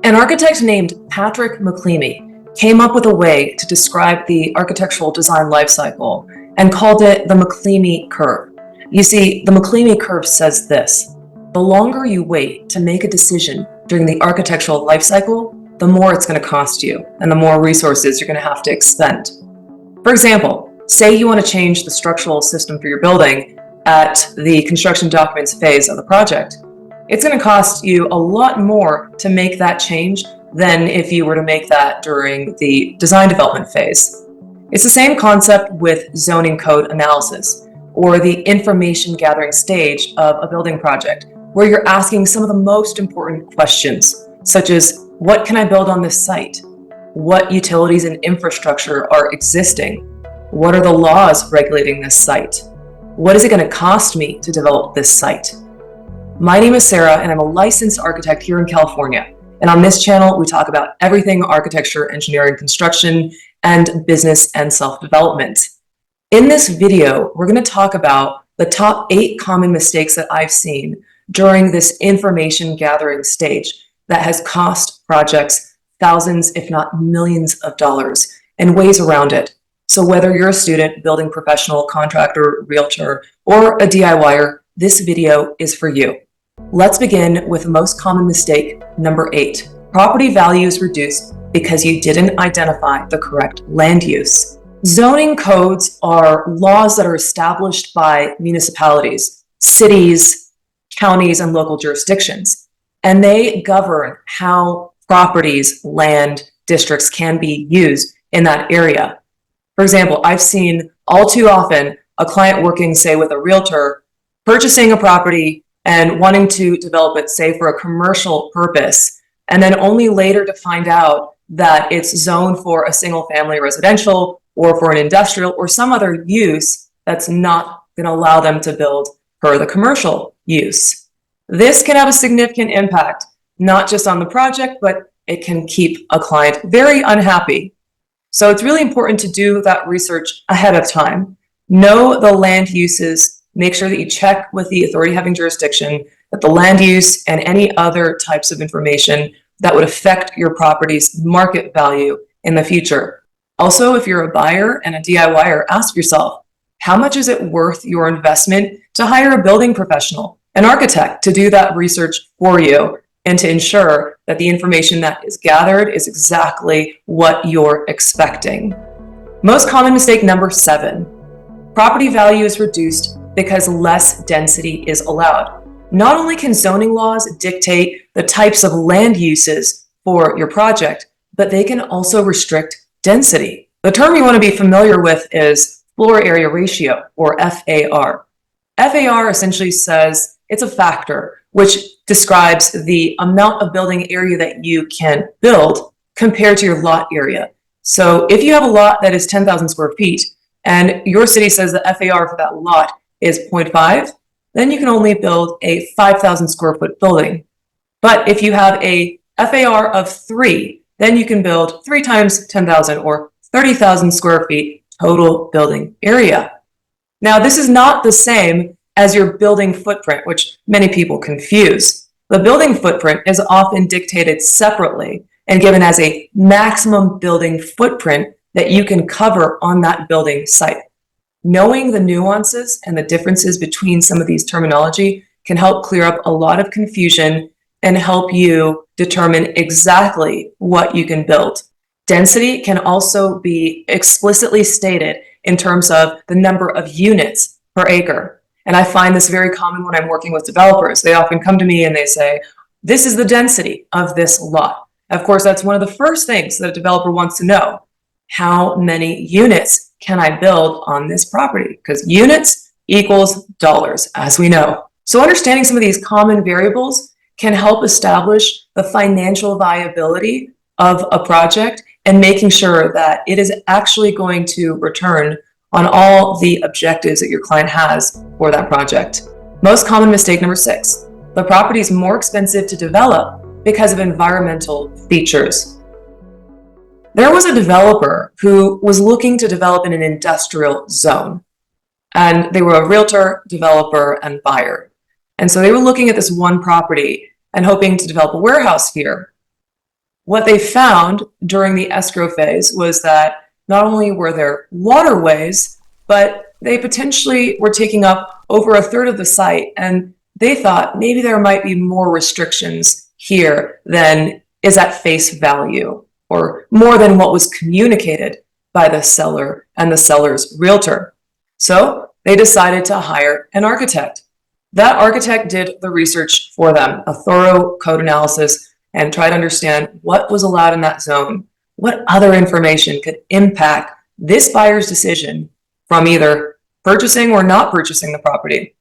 An architect named Patrick McLeamy came up with a way to describe the architectural design lifecycle and called it the McLeamy curve. You see, the McLeamy curve says this: the longer you wait to make a decision during the architectural lifecycle, the more it's going to cost you and the more resources you're going to have to expend. For example, say you want to change the structural system for your building at the construction documents phase of the project. It's going to cost you a lot more to make that change than if you were to make that during the design development phase. It's the same concept with zoning code analysis, or the information gathering stage of a building project, where you're asking some of the most important questions, such as, what can I build on this site? What utilities and infrastructure are existing? What are the laws regulating this site? What is it going to cost me to develop this site? My name is Sarah, and I'm a licensed architect here in California. And on this channel, we talk about everything architecture, engineering, construction, and business and self-development. In this video, we're going to talk about the top 8 common mistakes that I've seen during this information gathering stage that has cost projects thousands, if not millions of dollars, and ways around it. So whether you're a student, building professional, contractor, realtor, or a DIYer, this video is for you. Let's begin with the most common mistake, number 8. Property value is reduced because you didn't identify the correct land use. Zoning codes are laws that are established by municipalities, cities, counties, and local jurisdictions, and they govern how properties, land, districts can be used in that area. For example, I've seen all too often a client working, say, with a realtor, purchasing a property and wanting to develop it, say, for a commercial purpose, and then only later to find out that it's zoned for a single family residential or for an industrial or some other use that's not going to allow them to build for the commercial use. This can have a significant impact, not just on the project, but it can keep a client very unhappy. So it's really important to do that research ahead of time. Know the land uses, make sure that you check with the authority having jurisdiction that the land use and any other types of information that would affect your property's market value in the future. Also, if you're a buyer and a DIYer, ask yourself, how much is it worth your investment to hire a building professional, an architect, to do that research for you and to ensure that the information that is gathered is exactly what you're expecting. Most common mistake number 7. Property value is reduced because less density is allowed. Not only can zoning laws dictate the types of land uses for your project, but they can also restrict density. The term you want to be familiar with is floor area ratio, or FAR. FAR essentially says it's a factor which describes the amount of building area that you can build compared to your lot area. So if you have a lot that is 10,000 square feet and your city says the FAR for that lot is 0.5, then you can only build a 5,000 square foot building. But if you have a FAR of 3, then you can build 3 times 10,000 or 30,000 square feet total building area. Now, this is not the same as your building footprint, which many people confuse. The building footprint is often dictated separately and given as a maximum building footprint that you can cover on that building site. Knowing the nuances and the differences between some of these terminology can help clear up a lot of confusion and help you determine exactly what you can build. Density can also be explicitly stated in terms of the number of units per acre. And I find this very common when I'm working with developers. They often come to me and they say, this is the density of this lot. Of course, that's one of the first things that a developer wants to know. How many units can I build on this property? Because units equals dollars, as we know. So understanding some of these common variables can help establish the financial viability of a project and making sure that it is actually going to return on all the objectives that your client has for that project. Most common mistake number 6. The property is more expensive to develop because of environmental features. There was a developer who was looking to develop in an industrial zone, and they were a realtor, developer, and buyer. And so they were looking at this one property and hoping to develop a warehouse here. What they found during the escrow phase was that not only were there waterways, but they potentially were taking up over a third of the site, and they thought maybe there might be more restrictions here than is at face value, or more than what was communicated by the seller and the seller's realtor. So they decided to hire an architect. That architect did the research for them, a thorough code analysis, and tried to understand what was allowed in that zone, what other information could impact this buyer's decision from either purchasing or not purchasing the property.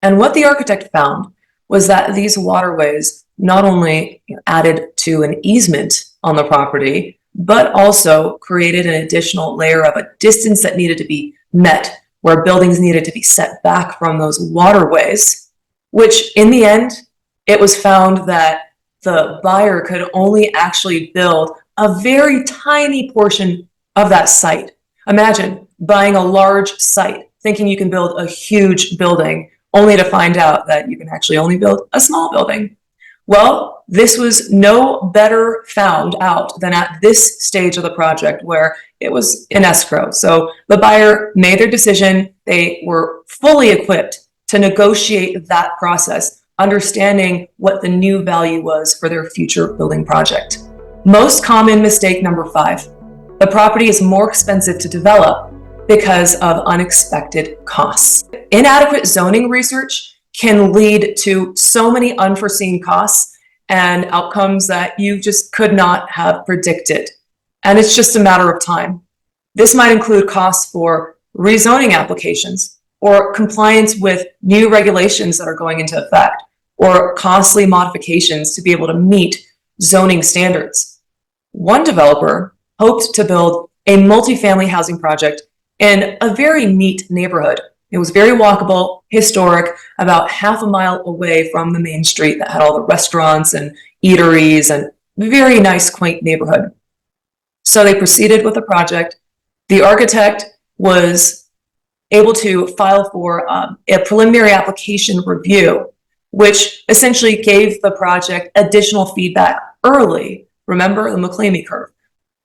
And what the architect found was that these waterways not only added to an easement on the property, but also created an additional layer of a distance that needed to be met, where buildings needed to be set back from those waterways, which in the end, it was found that the buyer could only actually build a very tiny portion of that site. Imagine buying a large site, thinking you can build a huge building, only to find out that you can actually only build a small building. Well, this was no better found out than at this stage of the project where it was in escrow. So the buyer made their decision. They were fully equipped to negotiate that process, understanding what the new value was for their future building project. Most common mistake number 5, the property is more expensive to develop because of unexpected costs. Inadequate zoning research can lead to so many unforeseen costs and outcomes that you just could not have predicted. And it's just a matter of time. This might include costs for rezoning applications, or compliance with new regulations that are going into effect, or costly modifications to be able to meet zoning standards. One developer hoped to build a multifamily housing project in a very neat neighborhood. It was very walkable, historic, about half a mile away from the main street that had all the restaurants and eateries, and very nice, quaint neighborhood. So they proceeded with the project. The architect was able to file for a preliminary application review, which essentially gave the project additional feedback early. Remember the McClamey curve,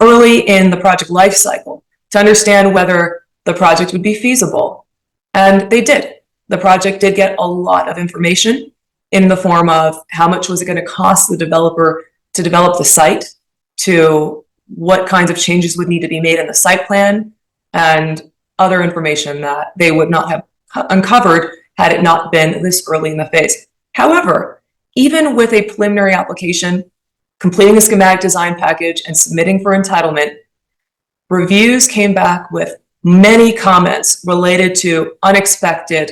early in the project life cycle, to understand whether the project would be feasible. And they did. The project did get a lot of information in the form of how much was it going to cost the developer to develop the site, to what kinds of changes would need to be made in the site plan, and other information that they would not have uncovered had it not been this early in the phase. However, even with a preliminary application, completing a schematic design package, and submitting for entitlement, reviews came back with many comments related to unexpected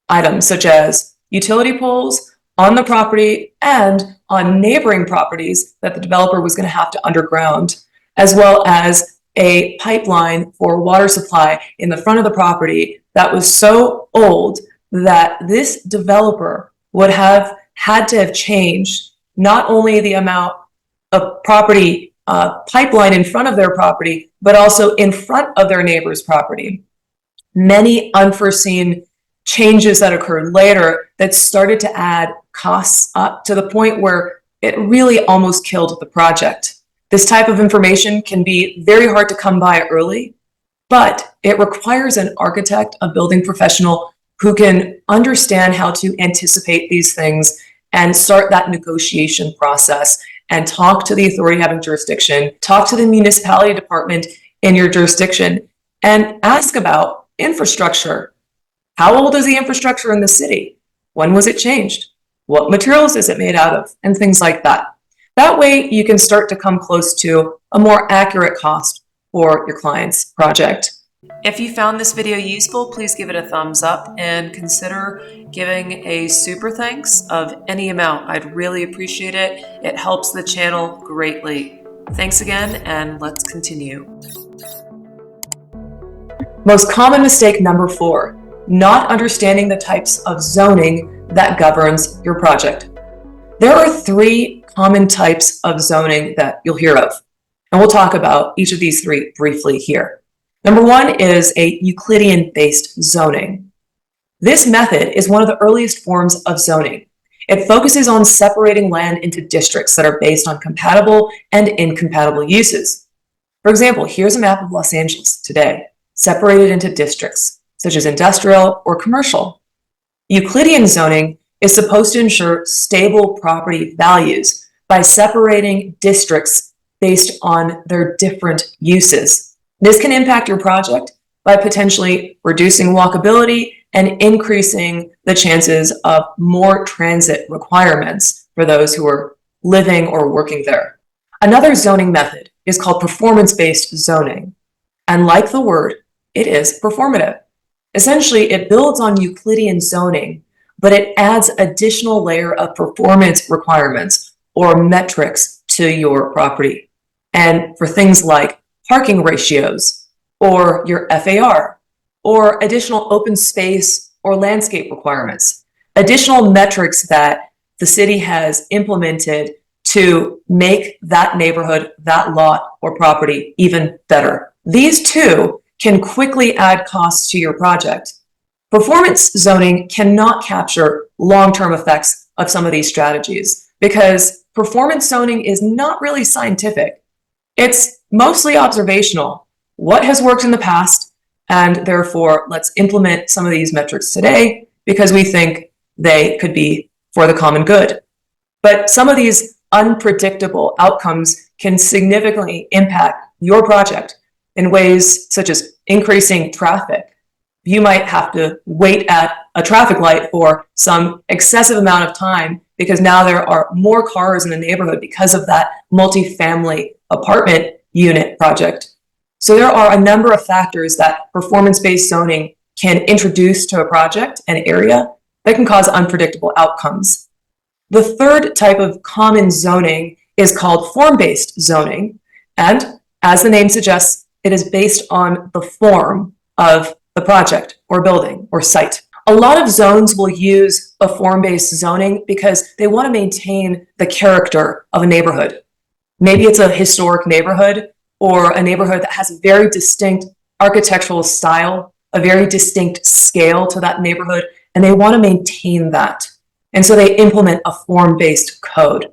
items, such as utility poles on the property and on neighboring properties that the developer was going to have to underground, as well as a pipeline for water supply in the front of the property that was so old that this developer would have had to have changed not only the amount of property pipeline in front of their property, but also in front of their neighbor's property. Many unforeseen changes that occurred later that started to add costs up to the point where it really almost killed the project. This type of information can be very hard to come by early, but it requires an architect, a building professional who can understand how to anticipate these things and start that negotiation process and talk to the authority having jurisdiction, talk to the municipality department in your jurisdiction, and ask about infrastructure. How old is the infrastructure in the city? When was it changed? What materials is it made out of? And things like that. That way you can start to come close to a more accurate cost for your client's project. If you found this video useful, please give it a thumbs up and consider giving a super thanks of any amount. I'd really appreciate it. It helps the channel greatly. Thanks again, and let's continue. Most common mistake number 4, not understanding the types of zoning that governs your project. There are 3 common types of zoning that you'll hear of, and we'll talk about each of these 3 briefly here. Number 1 is a Euclidean-based zoning. This method is one of the earliest forms of zoning. It focuses on separating land into districts that are based on compatible and incompatible uses. For example, here's a map of Los Angeles today, separated into districts, such as industrial or commercial. Euclidean zoning is supposed to ensure stable property values by separating districts based on their different uses. This can impact your project by potentially reducing walkability and increasing the chances of more transit requirements for those who are living or working there. Another zoning method is called performance-based zoning. And like the word, it is performative. Essentially, it builds on Euclidean zoning, but it adds additional layer of performance requirements or metrics to your property. And for things like parking ratios, or your FAR, or additional open space or landscape requirements, additional metrics that the city has implemented to make that neighborhood, that lot or property even better. These two can quickly add costs to your project. Performance zoning cannot capture long-term effects of some of these strategies because performance zoning is not really scientific. It's mostly observational. What has worked in the past, and therefore let's implement some of these metrics today because we think they could be for the common good. But some of these unpredictable outcomes can significantly impact your project in ways such as increasing traffic. You might have to wait at a traffic light for some excessive amount of time because now there are more cars in the neighborhood because of that multifamily apartment unit project. So there are a number of factors that performance-based zoning can introduce to a project, an area, that can cause unpredictable outcomes. The third type of common zoning is called form-based zoning. And as the name suggests, it is based on the form of the project or building or site. A lot of zones will use a form-based zoning because they want to maintain the character of a neighborhood. Maybe it's a historic neighborhood or a neighborhood that has a very distinct architectural style, a very distinct scale to that neighborhood, and they want to maintain that. And so they implement a form-based code.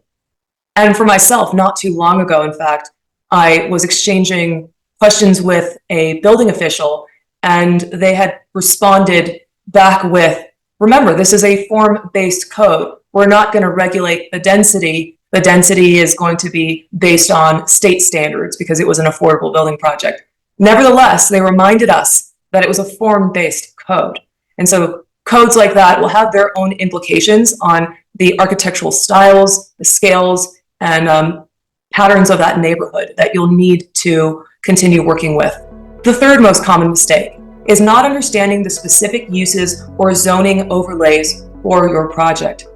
And for myself, not too long ago, in fact, I was exchanging questions with a building official, and they had responded back with, remember, this is a form-based code. We're not going to regulate the density. The density is going to be based on state standards because it was an affordable building project. Nevertheless, they reminded us that it was a form-based code. And so codes like that will have their own implications on the architectural styles, the scales, and patterns of that neighborhood that you'll need to continue working with. The third most common mistake is not understanding the specific uses or zoning overlays for your project.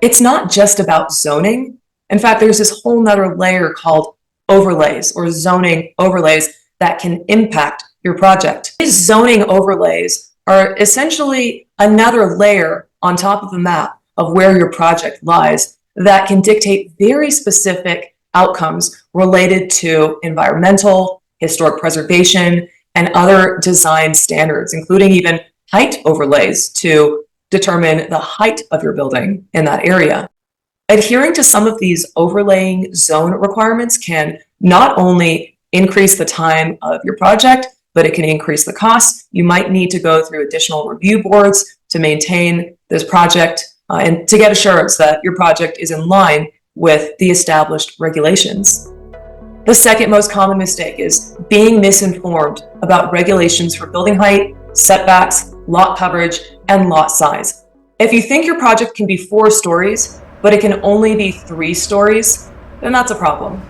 It's not just about zoning. In fact, there's this whole nother layer called overlays or zoning overlays that can impact your project. These zoning overlays are essentially another layer on top of the map of where your project lies that can dictate very specific outcomes related to environmental, historic preservation, and other design standards, including even height overlays to determine the height of your building in that area. Adhering to some of these overlaying zone requirements can not only increase the time of your project, but it can increase the cost. You might need to go through additional review boards to maintain this project and to get assurance that your project is in line with the established regulations. The second most common mistake is being misinformed about regulations for building height, setbacks, lot coverage, and lot size. If you think your project can be 4 stories, but it can only be 3 stories, then that's a problem.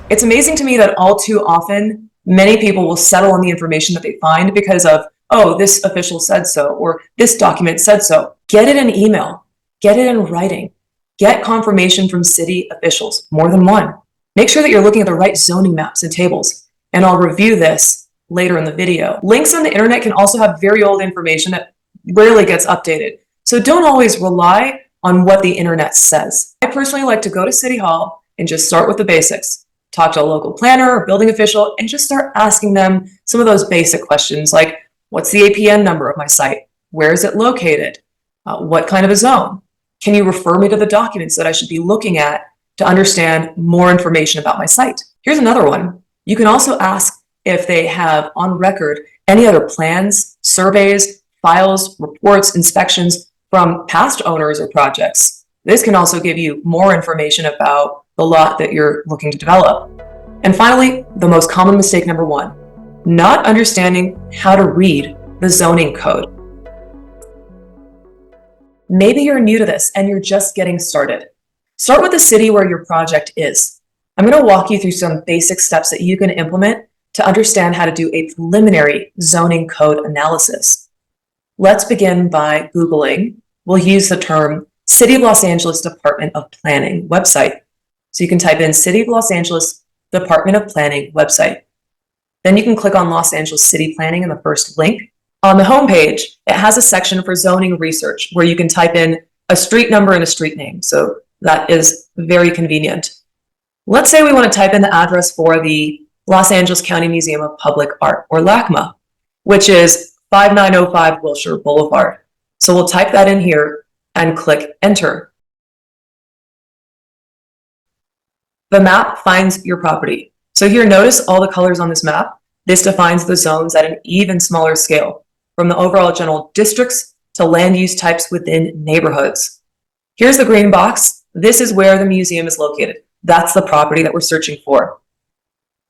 It's amazing to me that all too often, many people will settle on the information that they find because of, oh, this official said so, or this document said so. Get it in email, get it in writing, get confirmation from city officials, more than one. Make sure that you're looking at the right zoning maps and tables, and I'll review this later in the video. Links on the internet can also have very old information that rarely gets updated. So don't always rely on what the internet says. I personally like to go to City Hall and just start with the basics. Talk to a local planner or building official and just start asking them some of those basic questions like, what's the APN number of my site? Where is it located? What kind of a zone? Can you refer me to the documents that I should be looking at to understand more information about my site? Here's another one. You can also ask if they have on record any other plans, surveys, files, reports, inspections from past owners or projects. This can also give you more information about the lot that you're looking to develop. And finally, the most common mistake number one, not understanding how to read the zoning code. Maybe you're new to this and you're just getting started. Start with the city where your project is. I'm going to walk you through some basic steps that you can implement to understand how to do a preliminary zoning code analysis. Let's begin by Googling. We'll use the term City of Los Angeles Department of Planning website. So you can type in City of Los Angeles Department of Planning website. Then you can click on Los Angeles City Planning in the first link. On the homepage, it has a section for zoning research where you can type in a street number and a street name. So that is very convenient. Let's say we want to type in the address for the Los Angeles County Museum of Public Art, or LACMA, which is 5905 Wilshire Boulevard. So we'll type that in here and click enter. The map finds your property. So here, notice all the colors on this map. This defines the zones at an even smaller scale, from the overall general districts to land use types within neighborhoods. Here's the green box. This is where the museum is located. That's the property that we're searching for.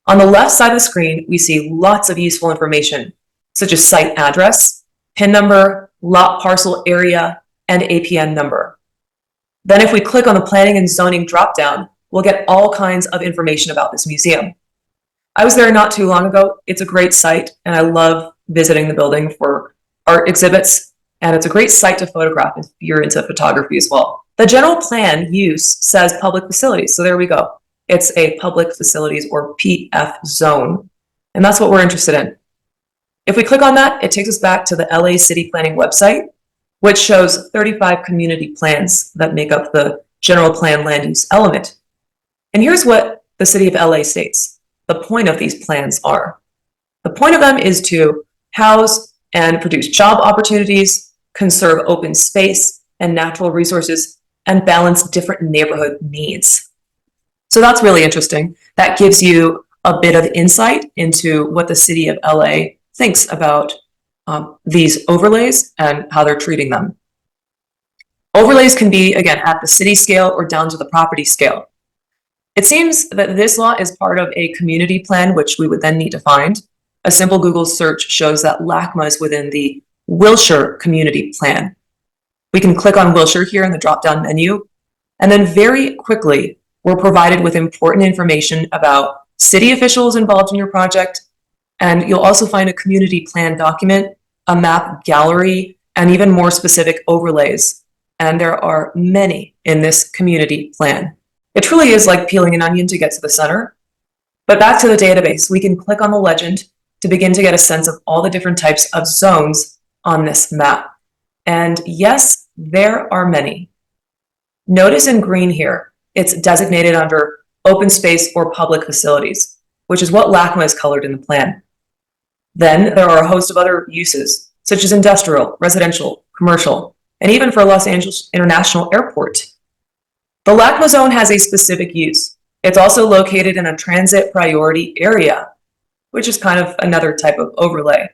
On the left side of the screen, we see lots of useful information, such as site address, PIN number, lot parcel area, and APN number. Then if we click on the planning and zoning dropdown, we'll get all kinds of information about this museum. I was there not too long ago. It's a great site, and I love visiting the building for art exhibits, and it's a great site to photograph if you're into photography as well. The general plan use says public facilities, so there we go. It's a public facilities or PF zone, and that's what we're interested in. If we click on that, it takes us back to the LA City Planning website, which shows 35 community plans that make up the general plan land use element. And here's what the City of LA states the point of these plans are. The point of them is to house and produce job opportunities, conserve open space and natural resources, and balance different neighborhood needs. So that's really interesting. That gives you a bit of insight into what the City of LA thinks about these overlays and how they're treating them. Overlays can be, again, at the city scale or down to the property scale. It seems that this lot is part of a community plan, which we would then need to find. A simple Google search shows that LACMA is within the Wilshire Community Plan. We can click on Wilshire here in the drop-down menu, and then very quickly, we're provided with important information about city officials involved in your project, and you'll also find a community plan document, a map gallery, and even more specific overlays. And there are many in this community plan. It truly is like peeling an onion to get to the center. But back to the database, we can click on the legend to begin to get a sense of all the different types of zones on this map. And yes, there are many. Notice in green here, it's designated under open space or public facilities, which is what LACMA is colored in the plan. Then there are a host of other uses, such as industrial, residential, commercial, and even for Los Angeles International Airport. The LACMA zone has a specific use. It's also located in a transit priority area, which is kind of another type of overlay.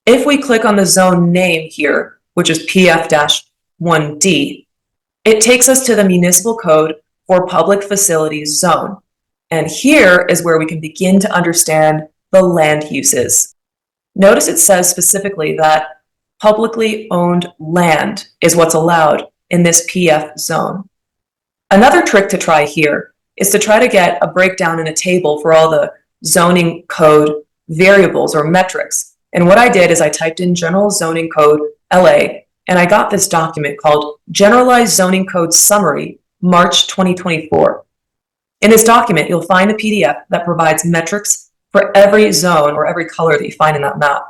If we click on the zone name here, which is PF-1D, it takes us to the municipal code for public facilities zone. And here is where we can begin to understand the land uses. Notice it says specifically that publicly owned land is what's allowed in this PF zone. Another trick to try here is to try to get a breakdown in a table for all the zoning code variables or metrics. And what I did is I typed in General Zoning Code LA, and I got this document called Generalized Zoning Code Summary, March 2024. In this document, you'll find a PDF that provides metrics for every zone or every color that you find in that map.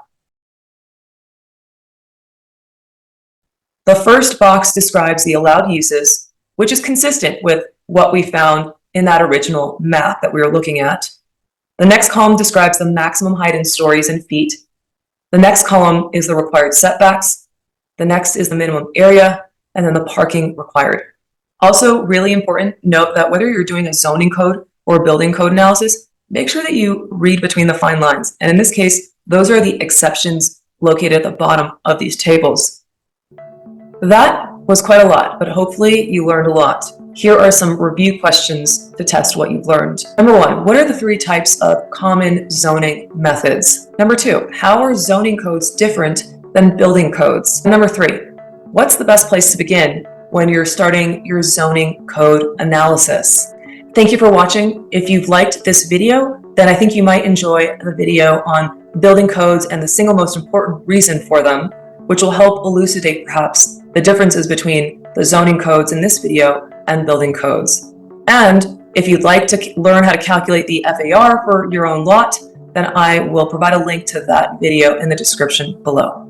The first box describes the allowed uses, which is consistent with what we found in that original map that we were looking at. The next column describes the maximum height in stories and feet. The next column is the required setbacks. The next is the minimum area. and then the parking required. Also, really important, note that whether you're doing a zoning code or building code analysis, make sure that you read between the fine lines. And in this case, those are the exceptions located at the bottom of these tables. That was quite a lot, but hopefully you learned a lot. Here are some review questions to test what you've learned. Number 1, what are the 3 types of common zoning methods? Number 2, how are zoning codes different than building codes? And number 3, what's the best place to begin when you're starting your zoning code analysis? Thank you for watching. If you've liked this video, then I think you might enjoy the video on building codes and the single most important reason for them, which will help elucidate perhaps the differences between the zoning codes in this video and building codes. And if you'd like to learn how to calculate the FAR for your own lot, then I will provide a link to that video in the description below.